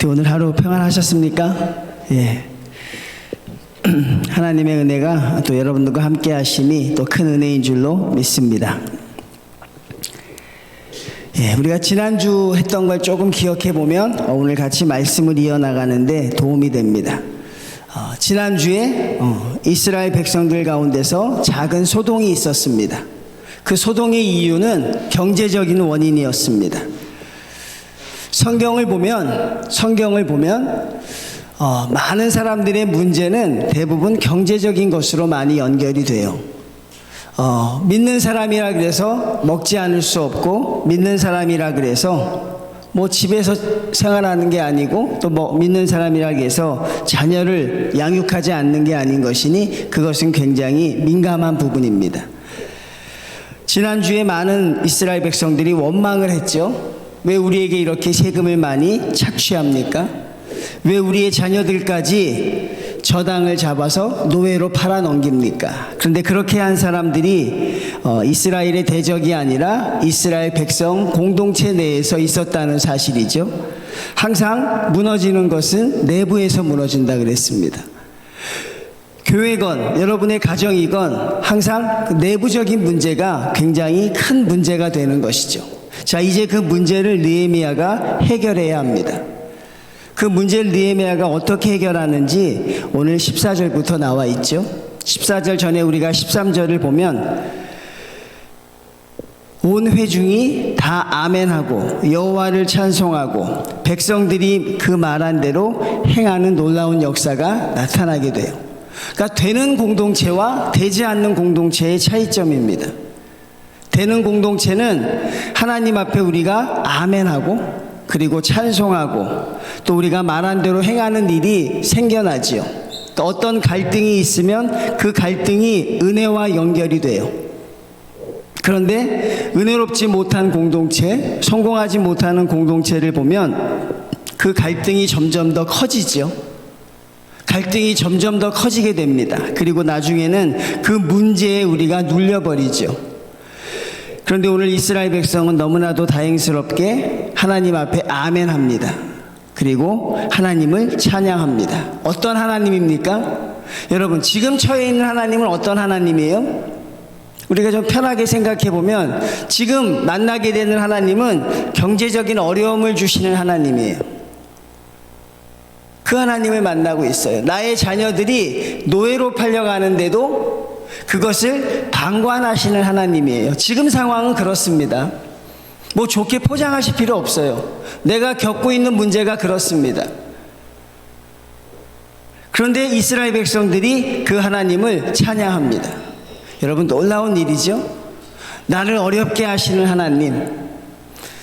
어떻게 오늘 하루 평안하셨습니까? 예. 하나님의 은혜가 또 여러분들과 함께 하심이 또 큰 은혜인 줄로 믿습니다. 예, 우리가 지난주 했던 걸 조금 기억해 보면 오늘 같이 말씀을 이어나가는데 도움이 됩니다. 지난주에 이스라엘 백성들 가운데서 작은 소동이 있었습니다. 그 소동의 이유는 경제적인 원인이었습니다. 성경을 보면 많은 사람들의 문제는 대부분 경제적인 것으로 많이 연결이 돼요. 믿는 사람이라 그래서 먹지 않을 수 없고, 믿는 사람이라 그래서 뭐 집에서 생활하는 게 아니고, 또 뭐 믿는 사람이라 해서 자녀를 양육하지 않는 게 아닌 것이니 그것은 굉장히 민감한 부분입니다. 지난주에 많은 이스라엘 백성들이 원망을 했죠. 왜 우리에게 이렇게 세금을 많이 착취합니까? 왜 우리의 자녀들까지 저당을 잡아서 노예로 팔아넘깁니까? 그런데 그렇게 한 사람들이 이스라엘의 대적이 아니라 이스라엘 백성 공동체 내에서 있었다는 사실이죠. 항상 무너지는 것은 내부에서 무너진다 그랬습니다. 교회건 여러분의 가정이건 항상 그 내부적인 문제가 굉장히 큰 문제가 되는 것이죠. 자, 이제 그 문제를 느헤미야가 해결해야 합니다. 그 문제를 느헤미야가 어떻게 해결하는지 오늘 14절부터 나와 있죠. 14절 전에 우리가 13절을 보면 온 회중이 다 아멘하고 여호와를 찬송하고 백성들이 그 말한 대로 행하는 놀라운 역사가 나타나게 돼요. 그러니까 되는 공동체와 되지 않는 공동체의 차이점입니다. 되는 공동체는 하나님 앞에 우리가 아멘하고 그리고 찬송하고 또 우리가 말한 대로 행하는 일이 생겨나지요. 또 어떤 갈등이 있으면 그 갈등이 은혜와 연결이 돼요. 그런데 은혜롭지 못한 공동체, 성공하지 못하는 공동체를 보면 그 갈등이 점점 더 커지죠. 갈등이 점점 더 커지게 됩니다. 그리고 나중에는 그 문제에 우리가 눌려버리죠. 그런데 오늘 이스라엘 백성은 너무나도 다행스럽게 하나님 앞에 아멘합니다. 그리고 하나님을 찬양합니다. 어떤 하나님입니까? 여러분, 지금 처해 있는 하나님은 어떤 하나님이에요? 우리가 좀 편하게 생각해 보면 지금 만나게 되는 하나님은 경제적인 어려움을 주시는 하나님이에요. 그 하나님을 만나고 있어요. 나의 자녀들이 노예로 팔려가는데도 그것을 방관하시는 하나님이에요. 지금 상황은 그렇습니다. 뭐 좋게 포장하실 필요 없어요. 내가 겪고 있는 문제가 그렇습니다. 그런데 이스라엘 백성들이 그 하나님을 찬양합니다. 여러분, 놀라운 일이죠. 나를 어렵게 하시는 하나님,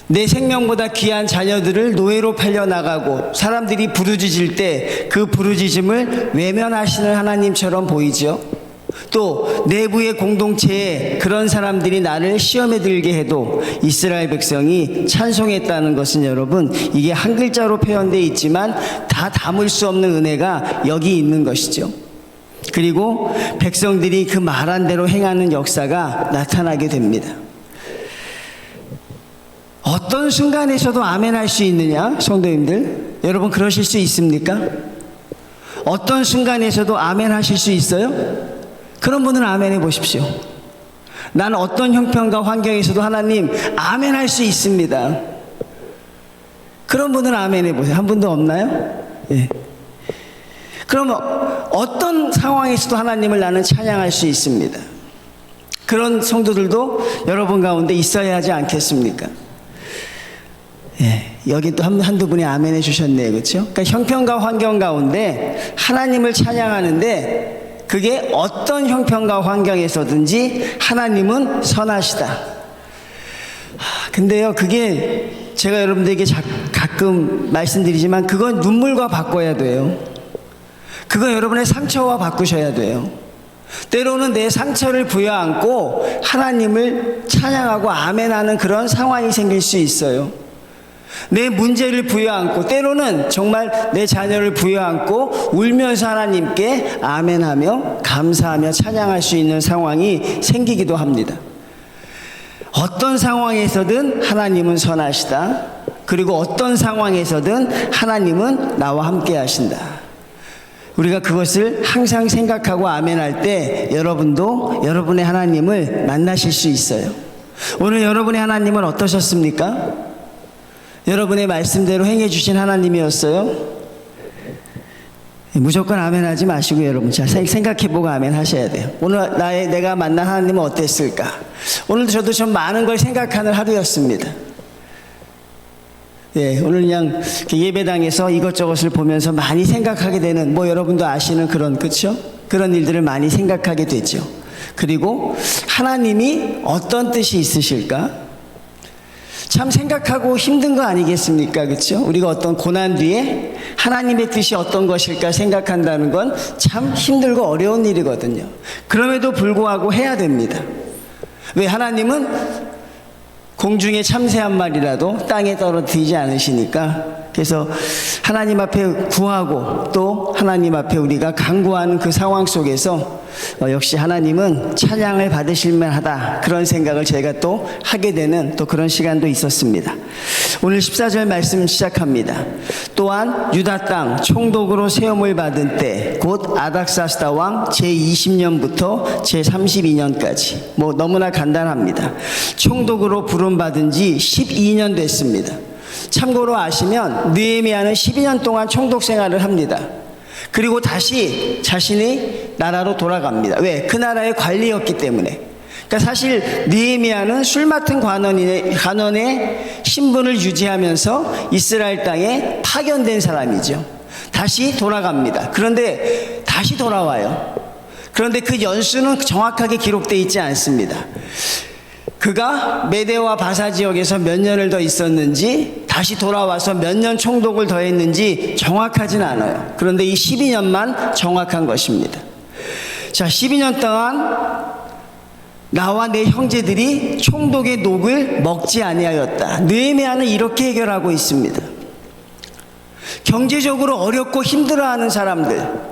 내 생명보다 귀한 자녀들을 노예로 팔려나가고 사람들이 부르짖을 때 그 부르짖음을 외면하시는 하나님처럼 보이죠. 또 내부의 공동체에 그런 사람들이 나를 시험에 들게 해도 이스라엘 백성이 찬송했다는 것은 여러분, 이게 한 글자로 표현되어 있지만 다 담을 수 없는 은혜가 여기 있는 것이죠. 그리고 백성들이 그 말한 대로 행하는 역사가 나타나게 됩니다. 어떤 순간에서도 아멘할 수 있느냐? 성도님들, 여러분 그러실 수 있습니까? 어떤 순간에서도 아멘하실 수 있어요? 그런 분은 아멘해 보십시오. 나는 어떤 형편과 환경에서도 하나님 아멘할 수 있습니다. 그런 분은 아멘해 보세요. 한 분도 없나요? 예. 그럼 어떤 상황에서도 하나님을 나는 찬양할 수 있습니다. 그런 성도들도 여러분 가운데 있어야 하지 않겠습니까? 예, 여기 또 한두 분이 아멘해 주셨네요. 그렇죠? 그러니까 형편과 환경 가운데 하나님을 찬양하는데 그게 어떤 형편과 환경에서든지 하나님은 선하시다. 근데요, 그게 제가 여러분들에게 가끔 말씀드리지만 그건 눈물과 바꿔야 돼요. 그건 여러분의 상처와 바꾸셔야 돼요. 때로는 내 상처를 부여안고 하나님을 찬양하고 아멘하는 그런 상황이 생길 수 있어요. 내 문제를 부여안고 때로는 정말 내 자녀를 부여안고 울면서 하나님께 아멘하며 감사하며 찬양할 수 있는 상황이 생기기도 합니다. 어떤 상황에서든 하나님은 선하시다. 그리고 어떤 상황에서든 하나님은 나와 함께 하신다. 우리가 그것을 항상 생각하고 아멘할 때 여러분도 여러분의 하나님을 만나실 수 있어요. 오늘 여러분의 하나님은 어떠셨습니까? 여러분의 말씀대로 행해 주신 하나님이었어요? 무조건 아멘 하지 마시고 여러분 잘 생각해보고 아멘 하셔야 돼요. 오늘 내가 만난 하나님은 어땠을까? 오늘도 저도 좀 많은 걸 생각하는 하루였습니다. 예, 오늘 그냥 예배당에서 이것저것을 보면서 많이 생각하게 되는, 뭐 여러분도 아시는 그런, 그렇죠? 그런 일들을 많이 생각하게 되죠. 그리고 하나님이 어떤 뜻이 있으실까? 참 생각하고 힘든 거 아니겠습니까? 그렇죠? 우리가 어떤 고난 뒤에 하나님의 뜻이 어떤 것일까 생각한다는 건 참 힘들고 어려운 일이거든요. 그럼에도 불구하고 해야 됩니다. 왜? 하나님은 공중에 참새 한 마리라도 땅에 떨어뜨리지 않으시니까. 그래서 하나님 앞에 구하고 또 하나님 앞에 우리가 간구하는 그 상황 속에서 역시 하나님은 찬양을 받으실 만하다, 그런 생각을 제가 또 하게 되는 또 그런 시간도 있었습니다. 오늘 14절 말씀 시작합니다. 또한 유다 땅 총독으로 세움을 받은 때 곧 아닥사스다 왕 제20년부터 제32년까지, 뭐 너무나 간단합니다. 총독으로 부름받은 지 12년 됐습니다. 참고로 아시면 느헤미야는 12년 동안 총독 생활을 합니다. 그리고 다시 자신의 나라로 돌아갑니다. 왜? 그 나라의 관리였기 때문에. 그러니까 사실 느헤미야는 술 맡은 관원의 신분을 유지하면서 이스라엘 땅에 파견된 사람이죠. 다시 돌아갑니다. 그런데 다시 돌아와요. 그런데 그 연수는 정확하게 기록되어 있지 않습니다. 그가 메대와 바사 지역에서 몇 년을 더 있었는지, 다시 돌아와서 몇 년 총독을 더 했는지 정확하진 않아요. 그런데 이 12년만 정확한 것입니다. 자, 12년 동안 나와 내 형제들이 총독의 녹을 먹지 아니하였다. 느헤미야는 이렇게 해결하고 있습니다. 경제적으로 어렵고 힘들어하는 사람들,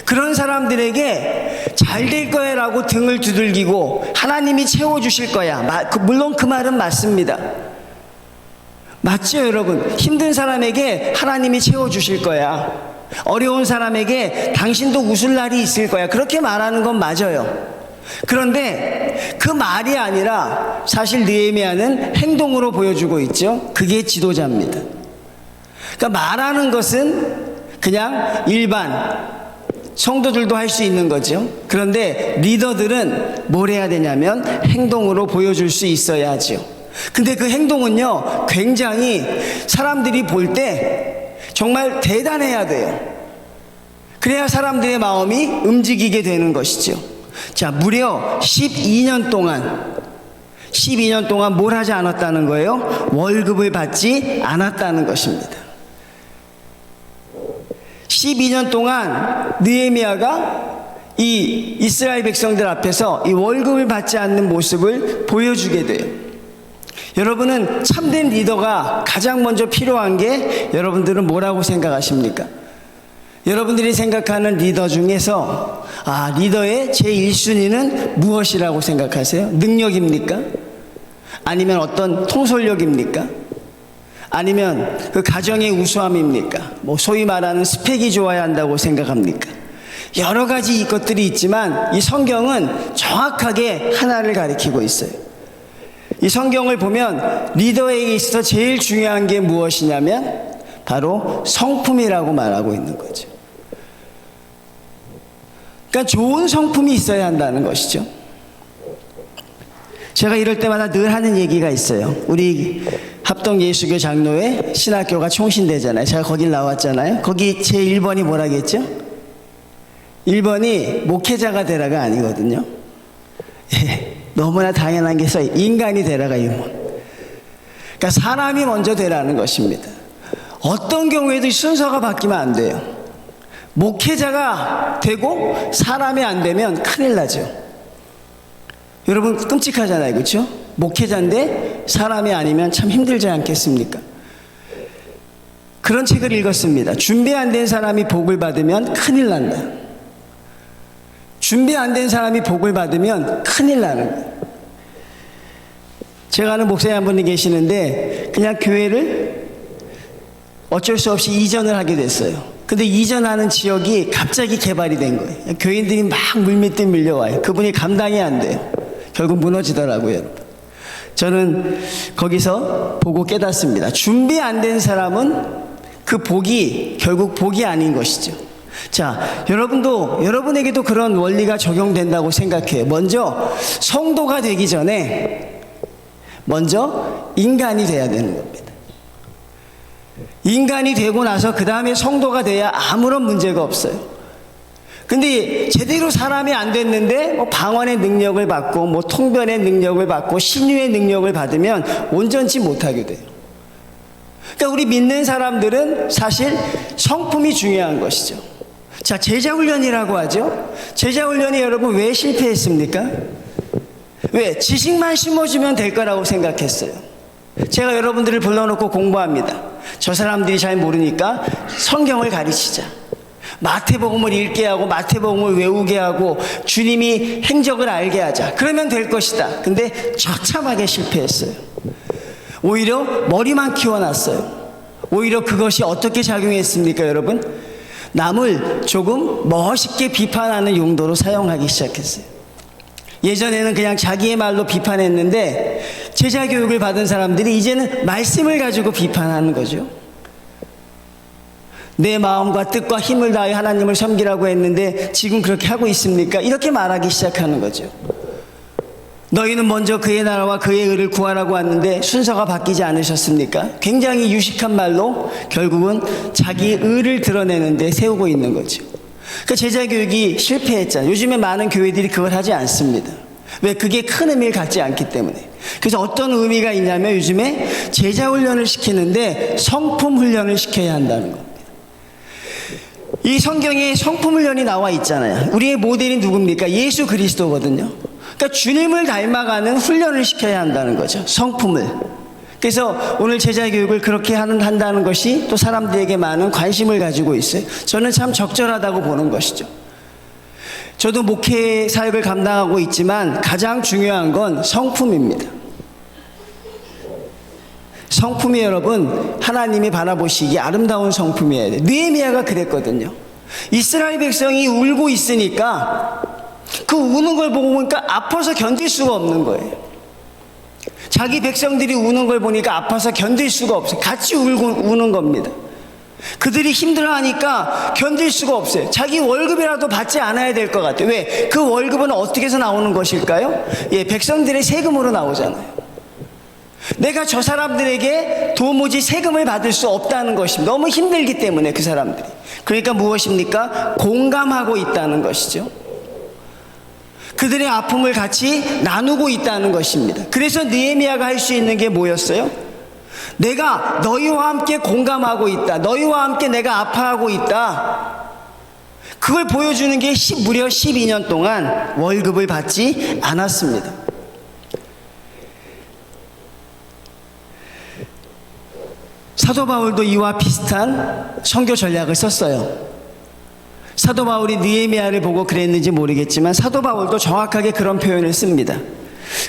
그런 사람들에게 잘 될 거야 라고 등을 두들기고 하나님이 채워주실 거야, 물론 그 말은 맞습니다. 맞죠 여러분? 힘든 사람에게 하나님이 채워주실 거야, 어려운 사람에게 당신도 웃을 날이 있을 거야, 그렇게 말하는 건 맞아요. 그런데 그 말이 아니라 사실 느헤미야는 행동으로 보여주고 있죠. 그게 지도자입니다. 그러니까 말하는 것은 그냥 일반 성도들도 할 수 있는 거죠. 그런데 리더들은 뭘 해야 되냐면 행동으로 보여줄 수 있어야 하죠. 근데 그 행동은요, 굉장히 사람들이 볼 때 정말 대단해야 돼요. 그래야 사람들의 마음이 움직이게 되는 것이죠. 자, 무려 12년 동안 뭘 하지 않았다는 거예요? 월급을 받지 않았다는 것입니다. 12년 동안 느헤미야가 이 이스라엘 백성들 앞에서 이 월급을 받지 않는 모습을 보여주게 돼요. 여러분은 참된 리더가 가장 먼저 필요한 게, 여러분들은 뭐라고 생각하십니까? 여러분들이 생각하는 리더 중에서 리더의 제1순위는 무엇이라고 생각하세요? 능력입니까? 아니면 어떤 통솔력입니까? 아니면 그 가정의 우수함입니까? 뭐 소위 말하는 스펙이 좋아야 한다고 생각합니까? 여러 가지 것들이 있지만 이 성경은 정확하게 하나를 가리키고 있어요. 이 성경을 보면 리더에게 있어서 제일 중요한 게 무엇이냐면 바로 성품이라고 말하고 있는 거죠. 그러니까 좋은 성품이 있어야 한다는 것이죠. 제가 이럴 때마다 늘 하는 얘기가 있어요. 우리 합동예수교 장로회 신학교가 총신되잖아요. 제가 거길 나왔잖아요. 거기 제 1번이 뭐라겠죠? 1번이 목회자가 되라가 아니거든요. 예, 너무나 당연한 게 써요. 인간이 되라가 1번. 그러니까 사람이 먼저 되라는 것입니다. 어떤 경우에도 순서가 바뀌면 안 돼요. 목회자가 되고 사람이 안 되면 큰일 나죠. 여러분 끔찍하잖아요, 그렇죠? 목회자인데 사람이 아니면 참 힘들지 않겠습니까? 그런 책을 읽었습니다. 준비 안 된 사람이 복을 받으면 큰일 난다. 준비 안 된 사람이 복을 받으면 큰일 나는 거예요. 제가 아는 목사님 한 분이 계시는데 그냥 교회를 어쩔 수 없이 이전을 하게 됐어요. 근데 이전하는 지역이 갑자기 개발이 된 거예요. 교인들이 막 물밀듯 밀려와요. 그분이 감당이 안 돼요. 결국 무너지더라고요, 여러분. 저는 거기서 보고 깨닫습니다. 준비 안 된 사람은 그 복이 결국 복이 아닌 것이죠. 자, 여러분에게도 그런 원리가 적용된다고 생각해요. 먼저 성도가 되기 전에 먼저 인간이 돼야 되는 겁니다. 인간이 되고 나서 그 다음에 성도가 돼야 아무런 문제가 없어요. 근데 제대로 사람이 안 됐는데 뭐 방언의 능력을 받고 뭐 통변의 능력을 받고 신유의 능력을 받으면 온전치 못하게 돼요. 그러니까 우리 믿는 사람들은 사실 성품이 중요한 것이죠. 자, 제자훈련이라고 하죠. 제자훈련이 여러분 왜 실패했습니까? 왜? 지식만 심어주면 될 거라고 생각했어요. 제가 여러분들을 불러놓고 공부합니다. 저 사람들이 잘 모르니까 성경을 가르치자. 마태복음을 읽게 하고 마태복음을 외우게 하고 주님이 행적을 알게 하자. 그러면 될 것이다. 근데 처참하게 실패했어요. 오히려 머리만 키워놨어요. 오히려 그것이 어떻게 작용했습니까, 여러분? 남을 조금 멋있게 비판하는 용도로 사용하기 시작했어요. 예전에는 그냥 자기의 말로 비판했는데 제자 교육을 받은 사람들이 이제는 말씀을 가지고 비판하는 거죠. 내 마음과 뜻과 힘을 다하여 하나님을 섬기라고 했는데 지금 그렇게 하고 있습니까? 이렇게 말하기 시작하는 거죠. 너희는 먼저 그의 나라와 그의 의를 구하라고 왔는데 순서가 바뀌지 않으셨습니까? 굉장히 유식한 말로 결국은 자기 의를 드러내는 데 세우고 있는 거죠. 그 제자 교육이 실패했잖아요. 요즘에 많은 교회들이 그걸 하지 않습니다. 왜? 그게 큰 의미를 갖지 않기 때문에. 그래서 어떤 의미가 있냐면 요즘에 제자 훈련을 시키는데 성품 훈련을 시켜야 한다는 겁니다. 이 성경에 성품 훈련이 나와 있잖아요. 우리의 모델이 누굽니까? 예수 그리스도거든요. 그러니까 주님을 닮아가는 훈련을 시켜야 한다는 거죠. 성품을. 그래서 오늘 제자 교육을 그렇게 한다는 것이 또 사람들에게 많은 관심을 가지고 있어요. 저는 참 적절하다고 보는 것이죠. 저도 목회 사역을 감당하고 있지만 가장 중요한 건 성품입니다. 성품이 여러분 하나님이 바라보시기에 아름다운 성품이어야 돼요. 느헤미야가 그랬거든요. 이스라엘 백성이 울고 있으니까 그 우는 걸 보고 보니까 아파서 견딜 수가 없는 거예요. 자기 백성들이 우는 걸 보니까 아파서 견딜 수가 없어요. 같이 우는 겁니다. 그들이 힘들어하니까 견딜 수가 없어요. 자기 월급이라도 받지 않아야 될 것 같아요. 왜? 그 월급은 어떻게 해서 나오는 것일까요? 예, 백성들의 세금으로 나오잖아요. 내가 저 사람들에게 도무지 세금을 받을 수 없다는 것입니다. 너무 힘들기 때문에 그 사람들이. 그러니까 무엇입니까? 공감하고 있다는 것이죠. 그들의 아픔을 같이 나누고 있다는 것입니다. 그래서 느헤미야가 할 수 있는 게 뭐였어요? 내가 너희와 함께 공감하고 있다. 너희와 함께 내가 아파하고 있다. 그걸 보여주는 게 무려 12년 동안 월급을 받지 않았습니다. 사도 바울도 이와 비슷한 선교 전략을 썼어요. 사도 바울이 느헤미야를 보고 그랬는지 모르겠지만 사도 바울도 정확하게 그런 표현을 씁니다.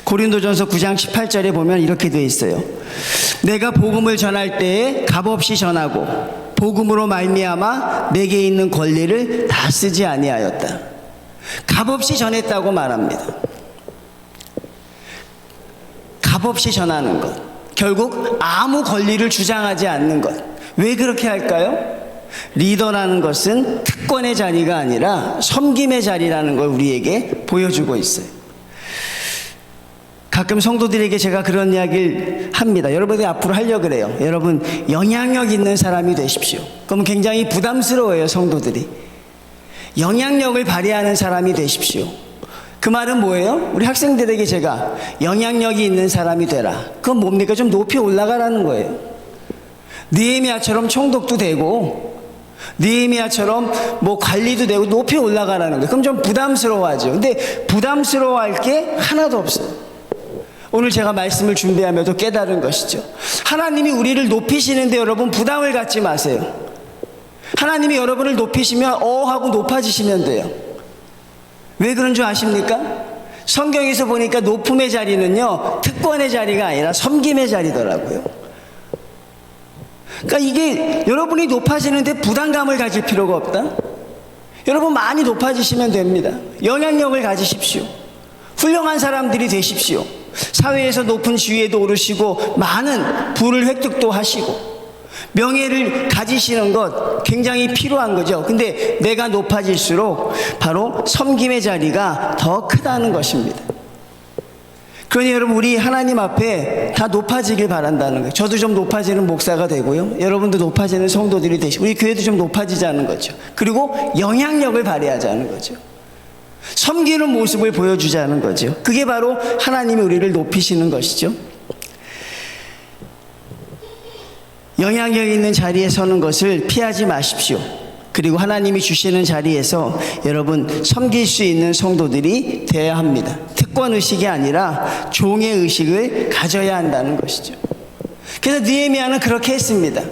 고린도전서 9장 18절에 보면 이렇게 되어 있어요. 내가 복음을 전할 때에 값없이 전하고 복음으로 말미암아 내게 있는 권리를 다 쓰지 아니하였다. 값없이 전했다고 말합니다. 값없이 전하는 것, 결국 아무 권리를 주장하지 않는 것. 왜 그렇게 할까요? 리더라는 것은 특권의 자리가 아니라 섬김의 자리라는 걸 우리에게 보여주고 있어요. 가끔 성도들에게 제가 그런 이야기를 합니다. 여러분이 앞으로 하려고 그래요. 여러분 영향력 있는 사람이 되십시오. 그럼 굉장히 부담스러워요. 성도들이. 영향력을 발휘하는 사람이 되십시오. 그 말은 뭐예요? 우리 학생들에게 제가 영향력이 있는 사람이 되라. 그건 뭡니까? 좀 높이 올라가라는 거예요. 느헤미야처럼 총독도 되고 느헤미야처럼 뭐 관리도 되고 높이 올라가라는 거예요. 그럼 좀 부담스러워하죠. 근데 부담스러워할 게 하나도 없어요. 오늘 제가 말씀을 준비하면서 깨달은 것이죠. 하나님이 우리를 높이시는데 여러분 부담을 갖지 마세요. 하나님이 여러분을 높이시면 하고 높아지시면 돼요. 왜 그런 줄 아십니까? 성경에서 보니까 높음의 자리는요 특권의 자리가 아니라 섬김의 자리더라고요. 그러니까 이게 여러분이 높아지는데 부담감을 가질 필요가 없다. 여러분 많이 높아지시면 됩니다. 영향력을 가지십시오. 훌륭한 사람들이 되십시오. 사회에서 높은 지위에도 오르시고 많은 부를 획득도 하시고 명예를 가지시는 것 굉장히 필요한 거죠. 근데 내가 높아질수록 바로 섬김의 자리가 더 크다는 것입니다. 그러니 여러분 우리 하나님 앞에 다 높아지길 바란다는 거예요. 저도 좀 높아지는 목사가 되고요. 여러분도 높아지는 성도들이 되시고 우리 교회도 좀 높아지자는 거죠. 그리고 영향력을 발휘하자는 거죠. 섬기는 모습을 보여주자는 거죠. 그게 바로 하나님이 우리를 높이시는 것이죠. 영향력 있는 자리에 서는 것을 피하지 마십시오. 그리고 하나님이 주시는 자리에서 여러분 섬길 수 있는 성도들이 되어야 합니다. 특권의식이 아니라 종의 의식을 가져야 한다는 것이죠. 그래서 느헤미야는 그렇게 했습니다.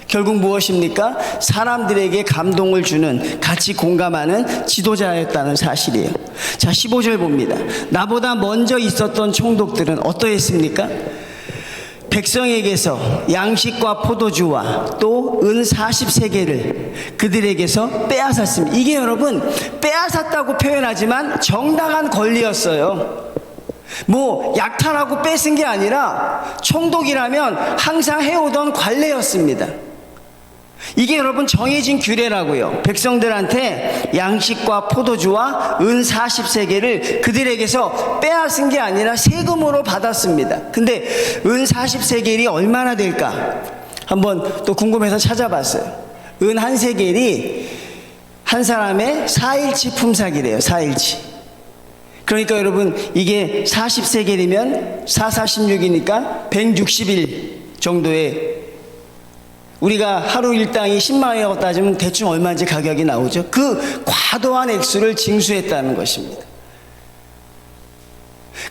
결국 무엇입니까? 사람들에게 감동을 주는, 같이 공감하는 지도자였다는 사실이에요. 자, 15절 봅니다. 나보다 먼저 있었던 총독들은 어떠했습니까? 백성에게서 양식과 포도주와 또 은 40세겔을 그들에게서 빼앗았습니다. 이게 여러분 빼앗았다고 표현하지만 정당한 권리였어요. 뭐 약탈하고 뺏은 게 아니라 총독이라면 항상 해오던 관례였습니다. 이게 여러분 정해진 규례라고요. 백성들한테 양식과 포도주와 은 40세겔을 그들에게서 빼앗은 게 아니라 세금으로 받았습니다. 근데 은 40세겔이 얼마나 될까? 한번 또 궁금해서 찾아봤어요. 은 한 세겔이 한 사람의 4일치 품삯이래요. 4일치. 그러니까 여러분 이게 40세겔이면 4, 46이니까 160일 정도의, 우리가 하루 일당이 10만 원이라고 따지면 대충 얼마인지 가격이 나오죠. 그 과도한 액수를 징수했다는 것입니다.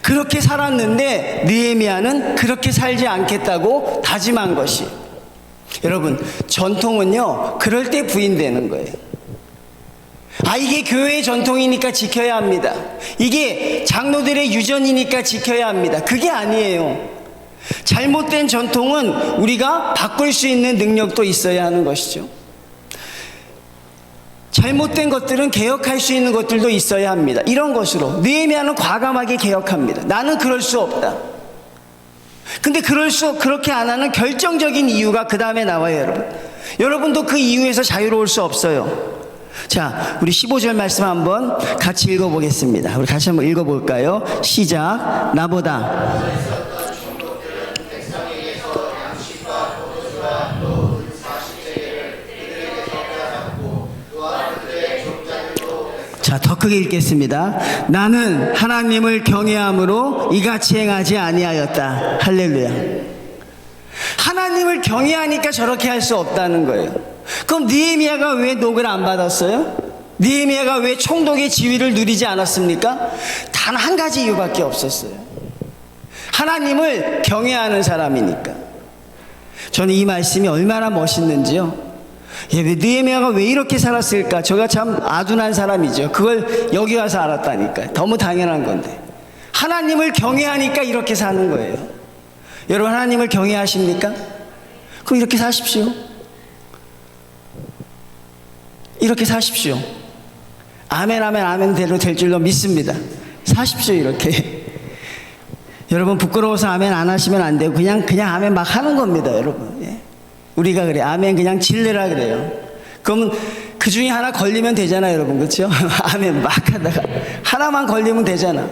그렇게 살았는데 느헤미야는 그렇게 살지 않겠다고 다짐한 것이. 여러분 전통은요 그럴 때 부인되는 거예요. 이게 교회의 전통이니까 지켜야 합니다. 이게 장로들의 유전이니까 지켜야 합니다. 그게 아니에요. 잘못된 전통은 우리가 바꿀 수 있는 능력도 있어야 하는 것이죠. 잘못된 것들은 개혁할 수 있는 것들도 있어야 합니다. 이런 것으로 느헤미야는 과감하게 개혁합니다. 나는 그럴 수 없다. 근데 그렇게 안 하는 결정적인 이유가 그 다음에 나와요. 여러분, 여러분도 그 이유에서 자유로울 수 없어요. 자, 우리 15절 말씀 한번 같이 읽어보겠습니다. 우리 같이 한번 읽어볼까요? 시작. 나보다 자, 더 크게 읽겠습니다. 나는 하나님을 경외함으로 이같이 행하지 아니하였다. 할렐루야. 하나님을 경외하니까 저렇게 할 수 없다는 거예요. 그럼 느헤미야가 왜 녹을 안 받았어요? 느헤미야가 왜 총독의 지위를 누리지 않았습니까? 단 한 가지 이유밖에 없었어요. 하나님을 경외하는 사람이니까. 저는 이 말씀이 얼마나 멋있는지요. 느헤미야가 왜 이렇게 살았을까? 저가 참 아둔한 사람이죠. 그걸 여기 와서 알았다니까요. 너무 당연한 건데. 하나님을 경외하니까 이렇게 사는 거예요. 여러분 하나님을 경외하십니까? 그럼 이렇게 사십시오. 이렇게 사십시오. 아멘 아멘 아멘대로 될 줄로 믿습니다. 사십시오 이렇게. 여러분 부끄러워서 아멘 안 하시면 안 되고 그냥 아멘 막 하는 겁니다. 여러분. 우리가 그래 아멘 그냥 질르라 그래요. 그러면 그 중에 하나 걸리면 되잖아요. 여러분 그렇죠? 아멘 막 하다가 하나만 걸리면 되잖아.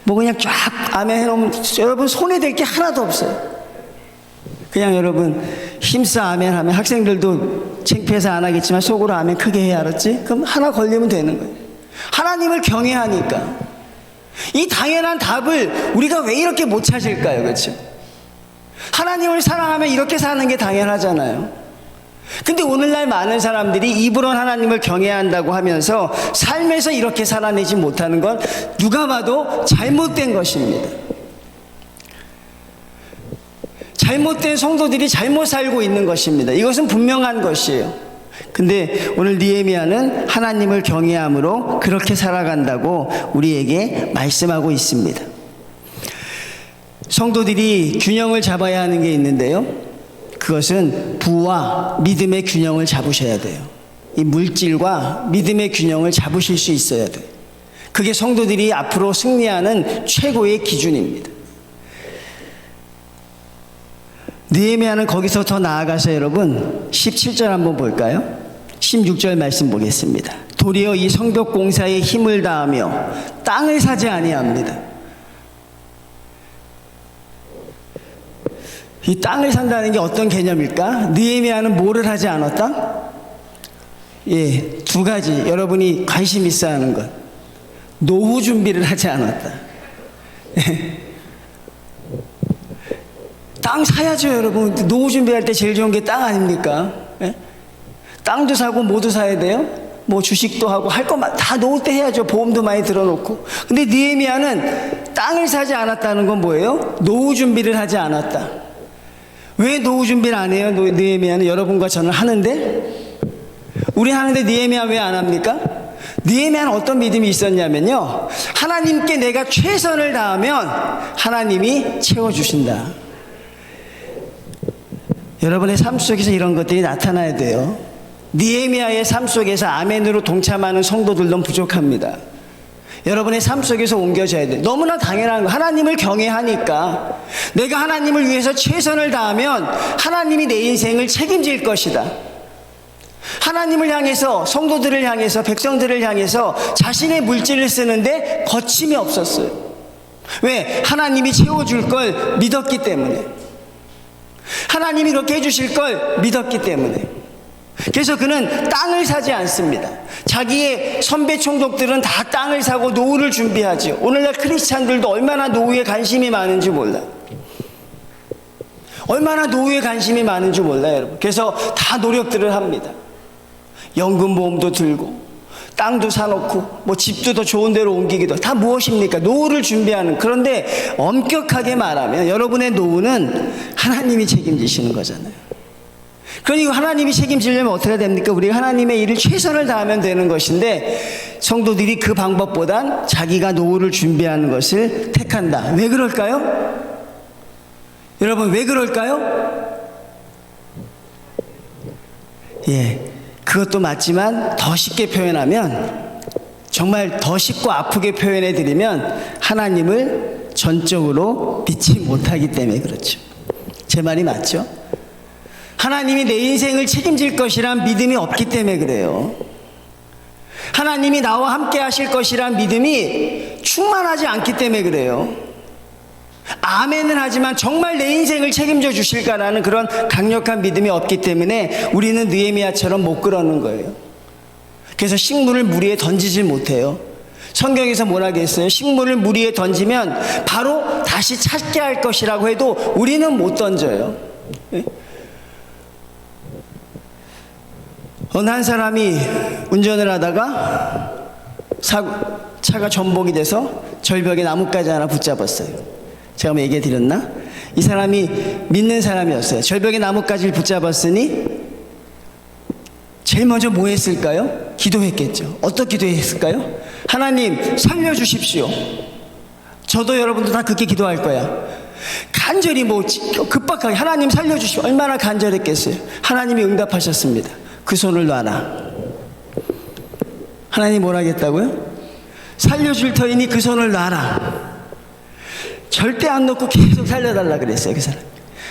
뭐 그냥 쫙 아멘 해놓으면 여러분 손에 될 게 하나도 없어요. 그냥 여러분 힘써 아멘 하면 학생들도 창피해서 안 하겠지만 속으로 아멘 크게 해야 알았지? 그럼 하나 걸리면 되는 거예요. 하나님을 경외하니까. 이 당연한 답을 우리가 왜 이렇게 못 찾을까요? 그렇죠? 하나님을 사랑하면 이렇게 사는 게 당연하잖아요. 근데 오늘날 많은 사람들이 입으로는 하나님을 경외해야 한다고 하면서 삶에서 이렇게 살아내지 못하는 건 누가 봐도 잘못된 것입니다. 잘못된 성도들이 잘못 살고 있는 것입니다. 이것은 분명한 것이에요. 근데 오늘 느헤미야는 하나님을 경외함으로 그렇게 살아간다고 우리에게 말씀하고 있습니다. 성도들이 균형을 잡아야 하는 게 있는데요. 그것은 부와 믿음의 균형을 잡으셔야 돼요. 이 물질과 믿음의 균형을 잡으실 수 있어야 돼요. 그게 성도들이 앞으로 승리하는 최고의 기준입니다. 느헤미야는 거기서 더 나아가서 여러분 17절 한번 볼까요? 16절 말씀 보겠습니다. 도리어 이 성벽 공사에 힘을 다하며 땅을 사지 아니합니다. 이 땅을 산다는 게 어떤 개념일까? 느헤미야는 뭐를 하지 않았다? 예, 두 가지 여러분이 관심 있어 하는 것. 노후 준비를 하지 않았다. 땅 사야죠, 여러분. 노후 준비할 때 제일 좋은 게 땅 아닙니까? 예? 땅도 사고 뭐도 사야 돼요? 뭐 주식도 하고 할 것만 다 노후 때 해야죠. 보험도 많이 들어놓고. 근데 느헤미야는 땅을 사지 않았다는 건 뭐예요? 노후 준비를 하지 않았다. 왜 노후 준비를 안 해요? 느헤미야는 여러분과 저는 하는데? 우리 하는데 느헤미야 왜 안 합니까? 느헤미야는 어떤 믿음이 있었냐면요, 하나님께 내가 최선을 다하면 하나님이 채워주신다. 여러분의 삶 속에서 이런 것들이 나타나야 돼요. 느헤미야의 삶 속에서 아멘으로 동참하는 성도들도 부족합니다. 여러분의 삶 속에서 옮겨져야 돼. 너무나 당연한 거. 하나님을 경외하니까 내가 하나님을 위해서 최선을 다하면 하나님이 내 인생을 책임질 것이다. 하나님을 향해서, 성도들을 향해서, 백성들을 향해서 자신의 물질을 쓰는데 거침이 없었어요. 왜? 하나님이 채워줄 걸 믿었기 때문에. 하나님이 이렇게 해주실 걸 믿었기 때문에. 그래서 그는 땅을 사지 않습니다. 자기의 선배 총독들은 다 땅을 사고 노후를 준비하죠. 오늘날 크리스찬들도 얼마나 노후에 관심이 많은지 몰라요. 얼마나 노후에 관심이 많은지 몰라요, 여러분. 그래서 다 노력들을 합니다. 연금보험도 들고 땅도 사놓고 뭐 집도 더 좋은 데로 옮기기도, 다 무엇입니까? 노후를 준비하는. 그런데 엄격하게 말하면 여러분의 노후는 하나님이 책임지시는 거잖아요. 그러니까 하나님이 책임지려면 어떻게 됩니까? 우리가 하나님의 일을 최선을 다하면 되는 것인데 성도들이 그 방법보단 자기가 노후를 준비하는 것을 택한다. 왜 그럴까요? 여러분, 왜 그럴까요? 예, 그것도 맞지만 더 쉽게 표현하면, 정말 더 쉽고 아프게 표현해 드리면 하나님을 전적으로 믿지 못하기 때문에 그렇죠. 제 말이 맞죠? 하나님이 내 인생을 책임질 것이란 믿음이 없기 때문에 그래요. 하나님이 나와 함께 하실 것이란 믿음이 충만하지 않기 때문에 그래요. 아멘은 하지만 정말 내 인생을 책임져 주실까라는 그런 강력한 믿음이 없기 때문에 우리는 느헤미야처럼 못 그러는 거예요. 그래서 식물을 물 위에 던지질 못해요. 성경에서 뭐라고 했어요? 식물을 물 위에 던지면 바로 다시 찾게 할 것이라고 해도 우리는 못 던져요. 어느 한 사람이 운전을 하다가 차가 전복이 돼서 절벽에 나뭇가지 하나 붙잡았어요. 제가 뭐 얘기해 드렸나? 이 사람이 믿는 사람이었어요. 절벽에 나뭇가지를 붙잡았으니 제일 먼저 뭐 했을까요? 기도했겠죠. 어떻게 기도했을까요? 하나님 살려주십시오. 저도 여러분도 다 그렇게 기도할 거야. 간절히 뭐 급박하게 하나님 살려주십시오. 얼마나 간절했겠어요. 하나님이 응답하셨습니다. 그 손을 놔라. 하나님 뭐라 하겠다고요? 살려줄 터이니 그 손을 놔라. 절대 안 놓고 계속 살려달라 그랬어요, 그 사람.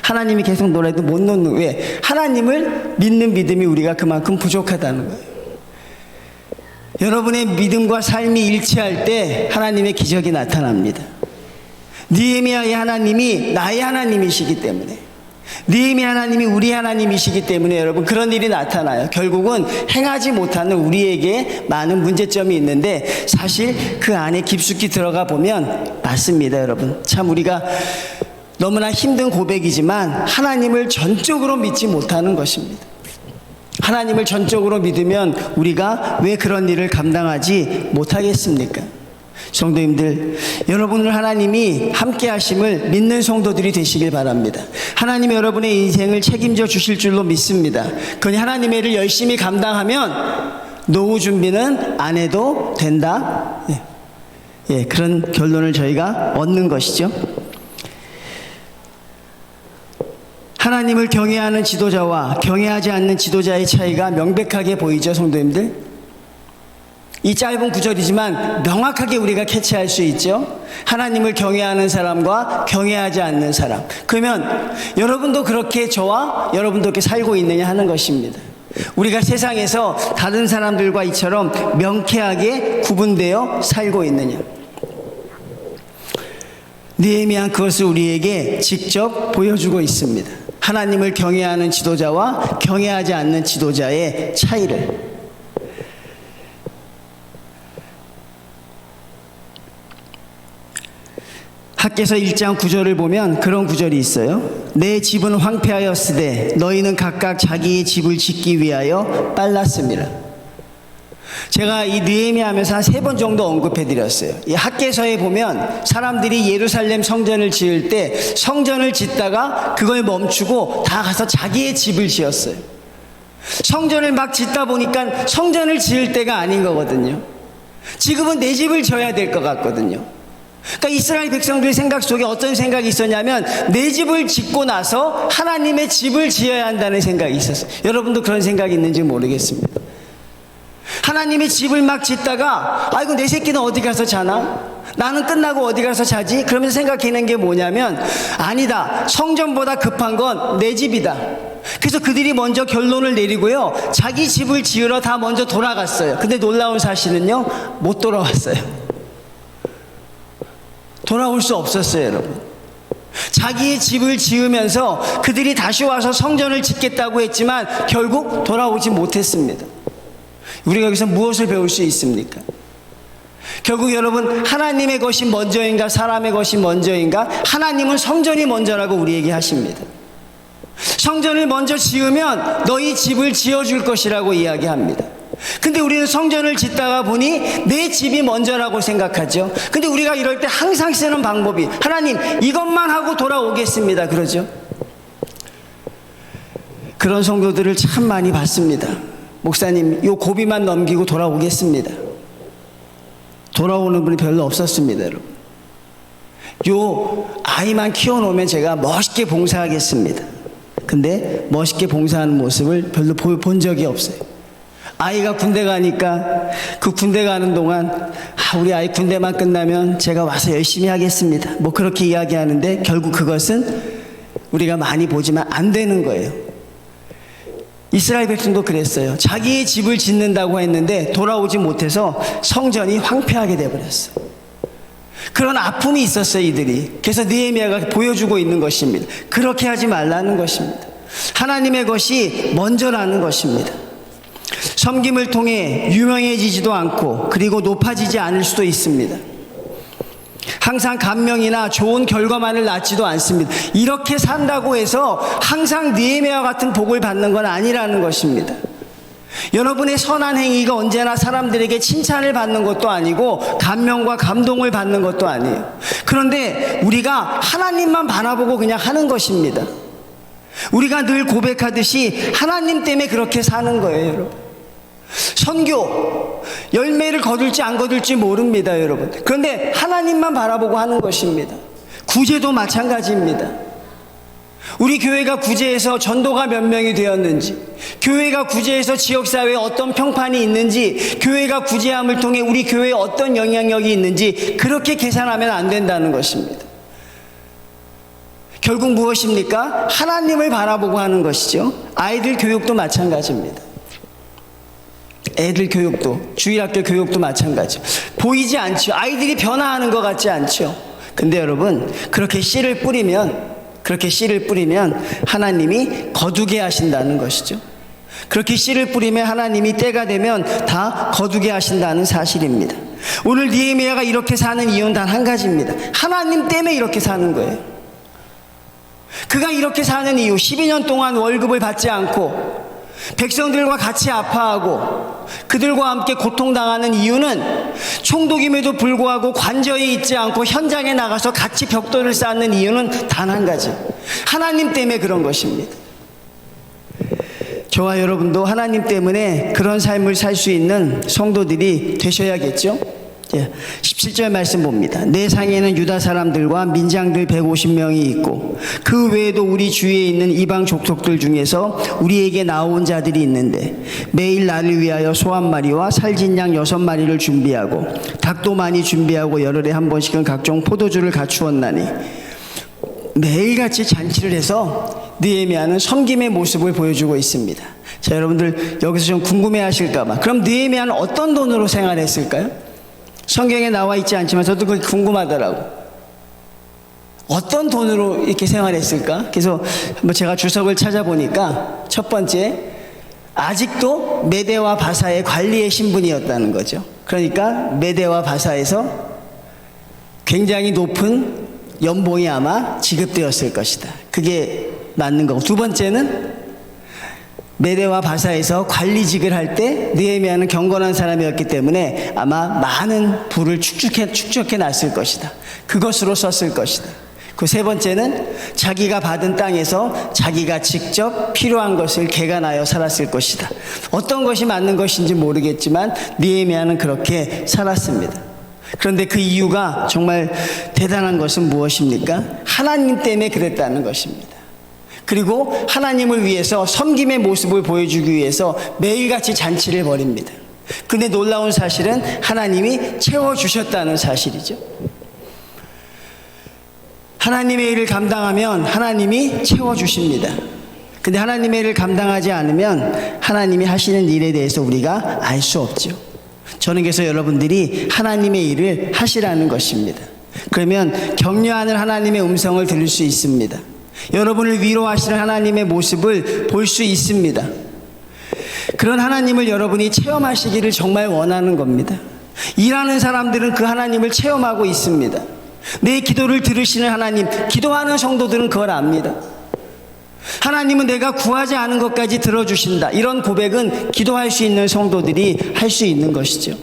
하나님이 계속 놓아도 못 놓는. 왜? 하나님을 믿는 믿음이 우리가 그만큼 부족하다는 거예요. 여러분의 믿음과 삶이 일치할 때 하나님의 기적이 나타납니다. 느헤미야의 하나님이 나의 하나님이시기 때문에, 느헤미야 하나님이 우리 하나님이시기 때문에 여러분 그런 일이 나타나요. 결국은 행하지 못하는 우리에게 많은 문제점이 있는데 사실 그 안에 깊숙이 들어가 보면 맞습니다, 여러분. 참 우리가 너무나 힘든 고백이지만 하나님을 전적으로 믿지 못하는 것입니다. 하나님을 전적으로 믿으면 우리가 왜 그런 일을 감당하지 못하겠습니까? 성도님들, 여러분을 하나님이 함께 하심을 믿는 성도들이 되시길 바랍니다. 하나님이 여러분의 인생을 책임져 주실 줄로 믿습니다. 그러니 하나님의 일을 열심히 감당하면 노후 준비는 안 해도 된다. 예, 그런 결론을 저희가 얻는 것이죠. 하나님을 경외하는 지도자와 경외하지 않는 지도자의 차이가 명백하게 보이죠, 성도님들? 이 짧은 구절이지만 명확하게 우리가 캐치할 수 있죠. 하나님을 경외하는 사람과 경외하지 않는 사람. 그러면 여러분도 그렇게 저와 여러분도 그렇게 살고 있느냐 하는 것입니다. 우리가 세상에서 다른 사람들과 이처럼 명쾌하게 구분되어 살고 있느냐. 느헤미야는 그것을 우리에게 직접 보여주고 있습니다. 하나님을 경외하는 지도자와 경외하지 않는 지도자의 차이를. 학개서 1장 9절을 보면 그런 구절이 있어요. 내 집은 황폐하였으되 너희는 각각 자기의 집을 짓기 위하여 빨랐습니다. 제가 이 느헤미야 하면서 한 3번 정도 언급해 드렸어요. 이 학개서에 보면 사람들이 예루살렘 성전을 지을 때 성전을 짓다가 그걸 멈추고 다 가서 자기의 집을 지었어요. 성전을 막 짓다 보니까 성전을 지을 때가 아닌 거거든요. 지금은 내 집을 지어야 될 것 같거든요. 그러니까 이스라엘 백성들 생각 속에 어떤 생각이 있었냐면 내 집을 짓고 나서 하나님의 집을 지어야 한다는 생각이 있었어요. 여러분도 그런 생각이 있는지 모르겠습니다. 하나님의 집을 막 짓다가 아이고 내 새끼는 어디 가서 자나? 나는 끝나고 어디 가서 자지? 그러면서 생각하는 게 뭐냐면 아니다. 성전보다 급한 건 내 집이다. 그래서 그들이 먼저 결론을 내리고요. 자기 집을 지으러 다 먼저 돌아갔어요. 근데 놀라운 사실은요. 못 돌아왔어요. 돌아올 수 없었어요, 여러분. 자기의 집을 지으면서 그들이 다시 와서 성전을 짓겠다고 했지만 결국 돌아오지 못했습니다. 우리가 여기서 무엇을 배울 수 있습니까? 결국 여러분, 하나님의 것이 먼저인가 사람의 것이 먼저인가? 하나님은 성전이 먼저라고 우리에게 하십니다. 성전을 먼저 지으면 너희 집을 지어줄 것이라고 이야기합니다. 근데 우리는 성전을 짓다가 보니 내 집이 먼저라고 생각하죠. 근데 우리가 이럴 때 항상 쓰는 방법이 하나님 이것만 하고 돌아오겠습니다 그러죠. 그런 성도들을 참 많이 봤습니다. 목사님 요 고비만 넘기고 돌아오겠습니다. 돌아오는 분이 별로 없었습니다. 여러분. 요 아이만 키워놓으면 제가 멋있게 봉사하겠습니다. 근데 멋있게 봉사하는 모습을 별로 본 적이 없어요. 아이가 군대 가니까 그 군대 가는 동안 우리 아이 군대만 끝나면 제가 와서 열심히 하겠습니다. 뭐 그렇게 이야기하는데 결국 그것은 우리가 많이 보지만 안 되는 거예요. 이스라엘 백성도 그랬어요. 자기의 집을 짓는다고 했는데 돌아오지 못해서 성전이 황폐하게 되어버렸어요. 그런 아픔이 있었어요, 이들이. 그래서 느헤미야가 보여주고 있는 것입니다. 그렇게 하지 말라는 것입니다. 하나님의 것이 먼저라는 것입니다. 섬김을 통해 유명해지지도 않고 그리고 높아지지 않을 수도 있습니다. 항상 감명이나 좋은 결과만을 낳지도 않습니다. 이렇게 산다고 해서 항상 느헤미야와 같은 복을 받는 건 아니라는 것입니다. 여러분의 선한 행위가 언제나 사람들에게 칭찬을 받는 것도 아니고 감명과 감동을 받는 것도 아니에요. 그런데 우리가 하나님만 바라보고 그냥 하는 것입니다. 우리가 늘 고백하듯이 하나님 때문에 그렇게 사는 거예요, 여러분. 선교 열매를 거둘지 안 거둘지 모릅니다, 여러분. 그런데 하나님만 바라보고 하는 것입니다. 구제도 마찬가지입니다. 우리 교회가 구제해서 전도가 몇 명이 되었는지, 교회가 구제해서 지역사회에 어떤 평판이 있는지, 교회가 구제함을 통해 우리 교회에 어떤 영향력이 있는지 그렇게 계산하면 안 된다는 것입니다. 결국 무엇입니까? 하나님을 바라보고 하는 것이죠. 아이들 교육도 마찬가지입니다. 애들 교육도, 주일학교 교육도 마찬가지. 보이지 않죠. 아이들이 변화하는 것 같지 않죠. 근데 여러분, 그렇게 씨를 뿌리면 하나님이 거두게 하신다는 것이죠. 그렇게 씨를 뿌리면 하나님이 때가 되면 다 거두게 하신다는 사실입니다. 오늘 느헤미야가 이렇게 사는 이유는 단 한 가지입니다. 하나님 때문에 이렇게 사는 거예요. 그가 이렇게 사는 이유, 12년 동안 월급을 받지 않고 백성들과 같이 아파하고 그들과 함께 고통당하는 이유는 총독임에도 불구하고 관저에 있지 않고 현장에 나가서 같이 벽돌을 쌓는 이유는 단 한 가지. 하나님 때문에 그런 것입니다. 저와 여러분도 하나님 때문에 그런 삶을 살 수 있는 성도들이 되셔야겠죠. 17절 말씀 봅니다. 내 상에는 유다 사람들과 민장들 150명이 있고 그 외에도 우리 주위에 있는 이방 족속들 중에서 우리에게 나온 자들이 있는데 매일 나를 위하여 소 한 마리와 살진 양 6마리를 준비하고 닭도 많이 준비하고 열흘에 한 번씩은 각종 포도주를 갖추었나니 매일같이 잔치를 해서 느헤미야는 섬김의 모습을 보여주고 있습니다. 자, 여러분들 여기서 좀 궁금해하실까봐, 그럼 느헤미야는 어떤 돈으로 생활했을까요? 성경에 나와 있지 않지만 저도 그게 궁금하더라고. 어떤 돈으로 이렇게 생활했을까? 그래서 뭐 제가 주석을 찾아보니까 첫 번째, 아직도 메대와 바사의 관리의 신분이었다는 거죠. 그러니까 메대와 바사에서 굉장히 높은 연봉이 아마 지급되었을 것이다. 그게 맞는 거고, 두 번째는 메대와 바사에서 관리직을 할 때 느헤미야는 경건한 사람이었기 때문에 아마 많은 부를 축적해 놨을 것이다. 그것으로 썼을 것이다. 그 세 번째는 자기가 받은 땅에서 자기가 직접 필요한 것을 개간하여 살았을 것이다. 어떤 것이 맞는 것인지 모르겠지만 느헤미야는 그렇게 살았습니다. 그런데 그 이유가 정말 대단한 것은 무엇입니까? 하나님 때문에 그랬다는 것입니다. 그리고 하나님을 위해서 섬김의 모습을 보여주기 위해서 매일같이 잔치를 벌입니다. 근데 놀라운 사실은 하나님이 채워주셨다는 사실이죠. 하나님의 일을 감당하면 하나님이 채워주십니다. 근데 하나님의 일을 감당하지 않으면 하나님이 하시는 일에 대해서 우리가 알 수 없죠. 저는 그래서 여러분들이 하나님의 일을 하시라는 것입니다. 그러면 격려하는 하나님의 음성을 들을 수 있습니다. 여러분을 위로하시는 하나님의 모습을 볼 수 있습니다. 그런 하나님을 여러분이 체험하시기를 정말 원하는 겁니다. 일하는 사람들은 그 하나님을 체험하고 있습니다. 내 기도를 들으시는 하나님, 기도하는 성도들은 그걸 압니다. 하나님은 내가 구하지 않은 것까지 들어주신다. 이런 고백은 기도할 수 있는 성도들이 할 수 있는 것이죠.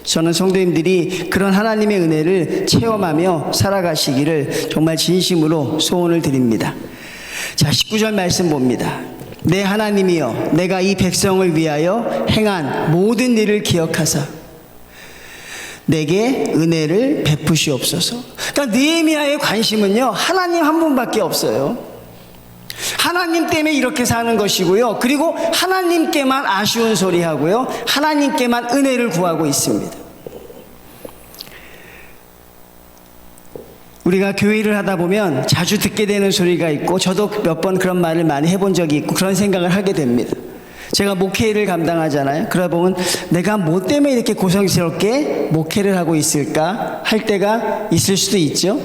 저는 성도님들이 그런 하나님의 은혜를 체험하며 살아가시기를 정말 진심으로 소원을 드립니다. 자, 19절 말씀 봅니다. 내 하나님이여, 내가 이 백성을 위하여 행한 모든 일을 기억하사 내게 은혜를 베푸시옵소서. 그러니까 느헤미야의 관심은요, 하나님 한 분밖에 없어요. 하나님 때문에 이렇게 사는 것이고요. 그리고 하나님께만 아쉬운 소리 하고요. 하나님께만 은혜를 구하고 있습니다. 우리가 교회를 하다 보면 자주 듣게 되는 소리가 있고, 저도 몇 번 그런 말을 많이 해본 적이 있고 그런 생각을 하게 됩니다. 제가 목회를 감당하잖아요. 그러다 보면 내가 뭐 때문에 이렇게 고성스럽게 목회를 하고 있을까 할 때가 있을 수도 있죠.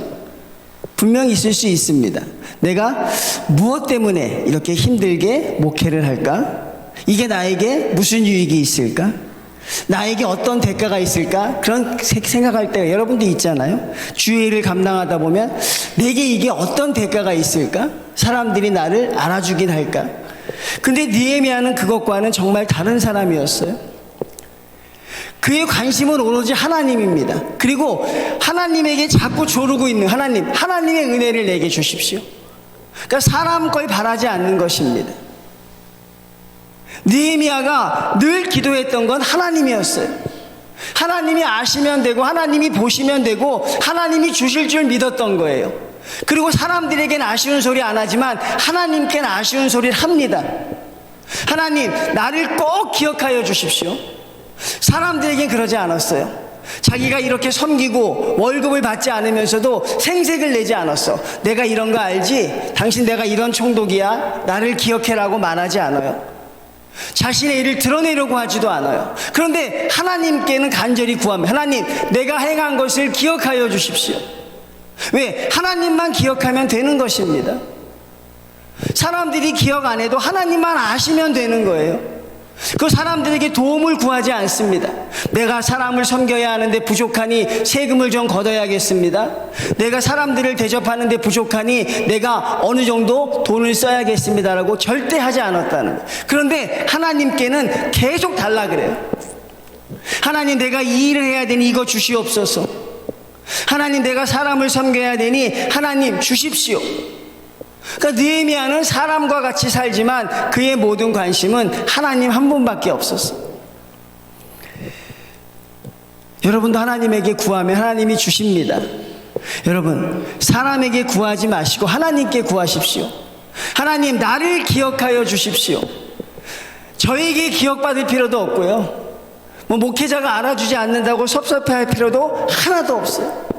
분명히 있을 수 있습니다. 내가 무엇 때문에 이렇게 힘들게 목회를 할까? 이게 나에게 무슨 유익이 있을까? 나에게 어떤 대가가 있을까? 그런 생각할 때가 여러분도 있잖아요. 주일을 감당하다 보면 내게 이게 어떤 대가가 있을까? 사람들이 나를 알아주긴 할까? 근데 느헤미야는 그것과는 정말 다른 사람이었어요. 그의 관심은 오로지 하나님입니다. 그리고 하나님에게 자꾸 조르고 있는 하나님의 은혜를 내게 주십시오. 그러니까 사람 걸 바라지 않는 것입니다. 느헤미야가 늘 기도했던 건 하나님이었어요. 하나님이 아시면 되고 하나님이 보시면 되고 하나님이 주실 줄 믿었던 거예요. 그리고 사람들에게는 아쉬운 소리 안 하지만 하나님께는 아쉬운 소리를 합니다. 하나님, 나를 꼭 기억하여 주십시오. 사람들에겐 그러지 않았어요. 자기가 이렇게 섬기고 월급을 받지 않으면서도 생색을 내지 않았어. 내가 이런 거 알지? 당신 내가 이런 총독이야. 나를 기억해라고 말하지 않아요. 자신의 일을 드러내려고 하지도 않아요. 그런데 하나님께는 간절히 구합니다. 하나님, 내가 행한 것을 기억하여 주십시오. 왜? 하나님만 기억하면 되는 것입니다. 사람들이 기억 안 해도 하나님만 아시면 되는 거예요. 그 사람들에게 도움을 구하지 않습니다. 내가 사람을 섬겨야 하는데 부족하니 세금을 좀 걷어야겠습니다. 내가 사람들을 대접하는데 부족하니 내가 어느 정도 돈을 써야겠습니다라고 절대 하지 않았다는 거예요. 그런데 하나님께는 계속 달라 그래요. 하나님, 내가 이 일을 해야 되니 이거 주시옵소서. 하나님, 내가 사람을 섬겨야 되니 하나님 주십시오. 그러니까 느헤미야는 사람과 같이 살지만 그의 모든 관심은 하나님 한 분밖에 없었어. 여러분도 하나님에게 구하면 하나님이 주십니다. 여러분, 사람에게 구하지 마시고 하나님께 구하십시오. 하나님, 나를 기억하여 주십시오. 저에게 기억받을 필요도 없고요. 목회자가 알아주지 않는다고 섭섭해할 필요도 하나도 없어요.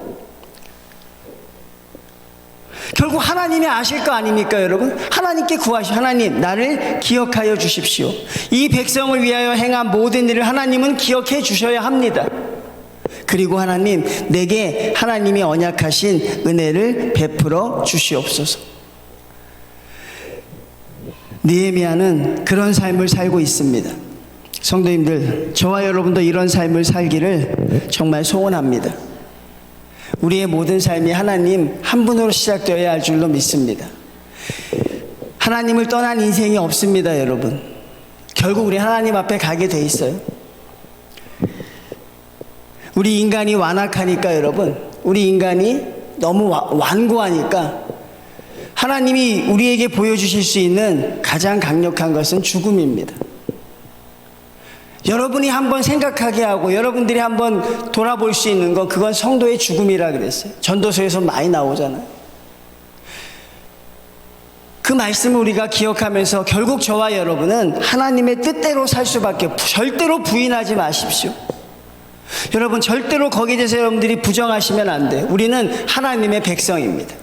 결국 하나님이 아실 거 아닙니까, 여러분? 하나님께 구하시오. 하나님, 나를 기억하여 주십시오. 이 백성을 위하여 행한 모든 일을 하나님은 기억해 주셔야 합니다. 그리고 하나님, 내게 하나님이 언약하신 은혜를 베풀어 주시옵소서. 느헤미야는 그런 삶을 살고 있습니다. 성도님들, 저와 여러분도 이런 삶을 살기를 정말 소원합니다. 우리의 모든 삶이 하나님 한 분으로 시작되어야 할 줄로 믿습니다. 하나님을 떠난 인생이 없습니다, 여러분. 결국 우리 하나님 앞에 가게 돼 있어요. 우리 인간이 완악하니까, 여러분, 우리 인간이 너무 완고하니까 하나님이 우리에게 보여주실 수 있는 가장 강력한 것은 죽음입니다. 여러분이 한번 생각하게 하고 여러분들이 한번 돌아볼 수 있는 건 그건 성도의 죽음이라 그랬어요. 전도서에서 많이 나오잖아요. 그 말씀을 우리가 기억하면서 결국 저와 여러분은 하나님의 뜻대로 살 수밖에, 절대로 부인하지 마십시오. 여러분, 절대로 거기에 대해서 여러분들이 부정하시면 안 돼요. 우리는 하나님의 백성입니다.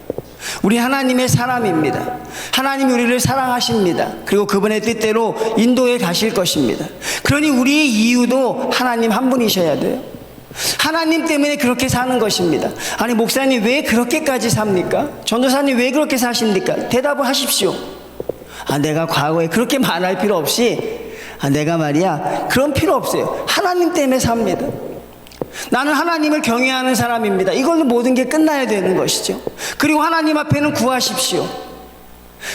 우리 하나님의 사람입니다. 하나님이 우리를 사랑하십니다. 그리고 그분의 뜻대로 인도해 가실 것입니다. 그러니 우리의 이유도 하나님 한 분이셔야 돼요. 하나님 때문에 그렇게 사는 것입니다. 아니, 목사님 왜 그렇게까지 삽니까? 전도사님 왜 그렇게 사십니까? 대답을 하십시오. 내가 과거에 그렇게 말할 필요 없이, 내가 말이야, 그런 필요 없어요. 하나님 때문에 삽니다. 나는 하나님을 경외하는 사람입니다. 이걸로 모든 게 끝나야 되는 것이죠. 그리고 하나님 앞에는 구하십시오.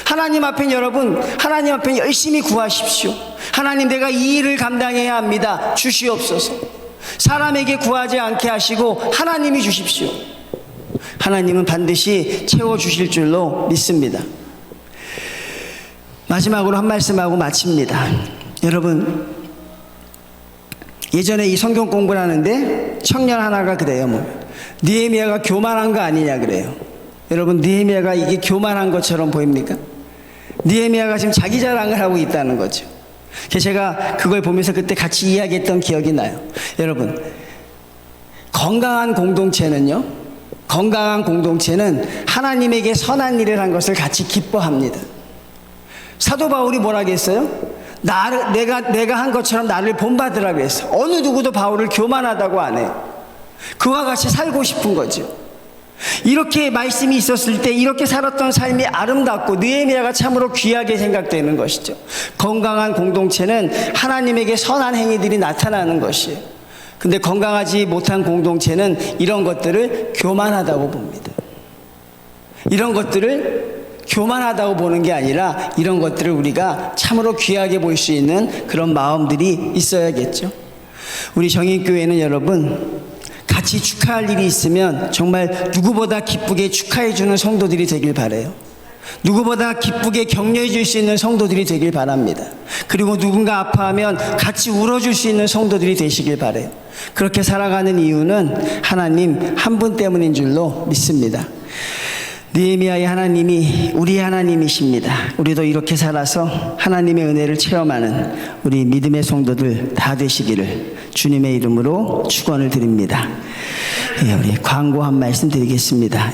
하나님 앞에, 여러분, 하나님 앞에 열심히 구하십시오. 하나님, 내가 이 일을 감당해야 합니다. 주시옵소서. 사람에게 구하지 않게 하시고 하나님이 주십시오. 하나님은 반드시 채워주실 줄로 믿습니다. 마지막으로 한 말씀하고 마칩니다. 여러분, 예전에 이 성경 공부를 하는데 청년 하나가 그래요. 느헤미야가 교만한 거 아니냐 그래요. 여러분, 느헤미야가 이게 교만한 것처럼 보입니까? 느헤미야가 지금 자기 자랑을 하고 있다는 거죠. 그래서 제가 그걸 보면서 그때 같이 이야기했던 기억이 나요. 여러분, 건강한 공동체는 하나님에게 선한 일을 한 것을 같이 기뻐합니다. 사도 바울이 뭐라고 했어요? 내가 한 것처럼 나를 본받으라고 했어. 어느 누구도 바울을 교만하다고 안 해요. 그와 같이 살고 싶은 거죠. 이렇게 말씀이 있었을 때 이렇게 살았던 삶이 아름답고 느헤미야가 참으로 귀하게 생각되는 것이죠. 건강한 공동체는 하나님에게 선한 행위들이 나타나는 것이에요. 근데 건강하지 못한 공동체는 이런 것들을 교만하다고 봅니다. 이런 것들을 교만하다고 보는 게 아니라 이런 것들을 우리가 참으로 귀하게 볼 수 있는 그런 마음들이 있어야겠죠. 우리 정인교회는 여러분, 같이 축하할 일이 있으면 정말 누구보다 기쁘게 축하해 주는 성도들이 되길 바라요. 누구보다 기쁘게 격려해 줄 수 있는 성도들이 되길 바랍니다. 그리고 누군가 아파하면 같이 울어줄 수 있는 성도들이 되시길 바라요. 그렇게 살아가는 이유는 하나님 한 분 때문인 줄로 믿습니다. 느헤미야의 하나님이 우리의 하나님이십니다. 우리도 이렇게 살아서 하나님의 은혜를 체험하는 우리 믿음의 성도들 다 되시기를 주님의 이름으로 축원을 드립니다. 우리 광고 한 말씀 드리겠습니다.